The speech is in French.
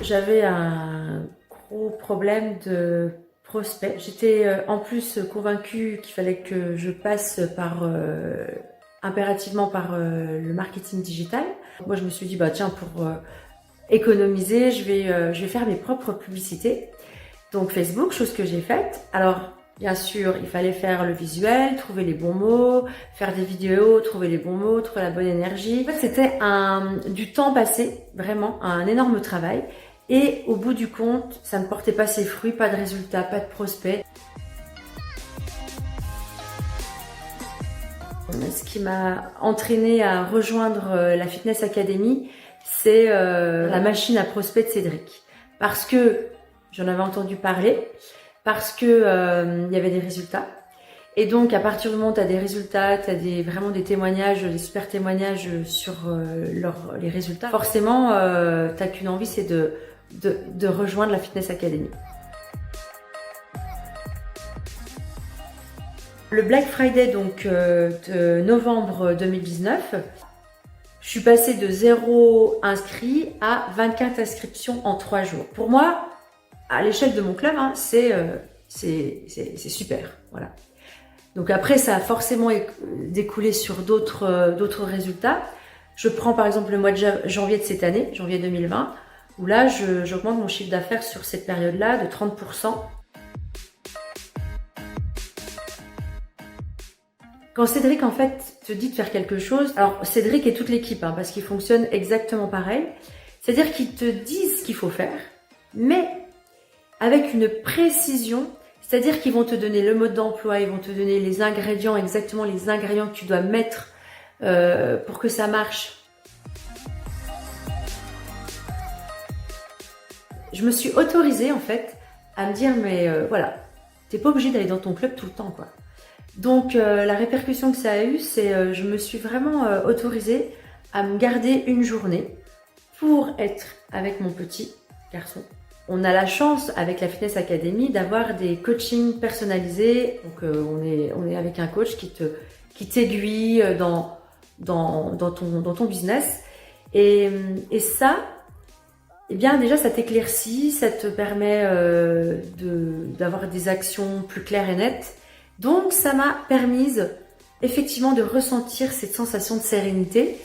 J'avais un gros problème de prospect. J'étais en plus convaincue qu'il fallait que je passe par impérativement par le marketing digital. Moi, je me suis dit, bah tiens, pour économiser, je vais faire mes propres publicités. Donc Facebook, chose que j'ai faite. Alors, bien sûr, il fallait faire le visuel, trouver les bons mots, faire des vidéos, trouver les bons mots, trouver la bonne énergie. En fait, c'était du temps passé, vraiment, un énorme travail. Et au bout du compte, ça ne portait pas ses fruits, pas de résultats, pas de prospects. Ce qui m'a entraînée à rejoindre la Fitness Academy, c'est la machine à prospects de Cédric. Parce que j'en avais entendu parler, parce que il y avait des résultats. Et donc, à partir du moment où tu as des résultats, tu as vraiment des témoignages, des super témoignages sur les résultats, forcément, tu n'as qu'une envie, c'est de rejoindre la Fitness Academy. Le Black Friday donc de novembre 2019, je suis passée de 0 inscrits à 24 inscriptions en 3 jours. Pour moi, à l'échelle de mon club, hein, c'est super. Voilà. Donc après, ça a forcément découlé sur d'autres résultats. Je prends par exemple le mois de janvier de cette année, janvier 2020, où là, j'augmente mon chiffre d'affaires sur cette période-là de 30%. Quand Cédric, en fait, te dit de faire quelque chose, alors Cédric et toute l'équipe, hein, parce qu'ils fonctionnent exactement pareil, c'est-à-dire qu'ils te disent ce qu'il faut faire, mais avec une précision, c'est-à-dire qu'ils vont te donner le mode d'emploi, ils vont te donner les ingrédients, exactement les ingrédients que tu dois mettre pour que ça marche. Je me suis autorisée, en fait, à me dire, mais voilà, t'es pas obligé d'aller dans ton club tout le temps, quoi. Donc la répercussion que ça a eu, c'est je me suis vraiment autorisée à me garder une journée pour être avec mon petit garçon. On a la chance avec la Fitness Academy d'avoir des coachings personnalisés. Donc on est avec un coach qui t'aiguille dans ton business. Et ça, eh bien déjà ça t'éclaircit, ça te permet d'avoir des actions plus claires et nettes. Donc ça m'a permise effectivement de ressentir cette sensation de sérénité.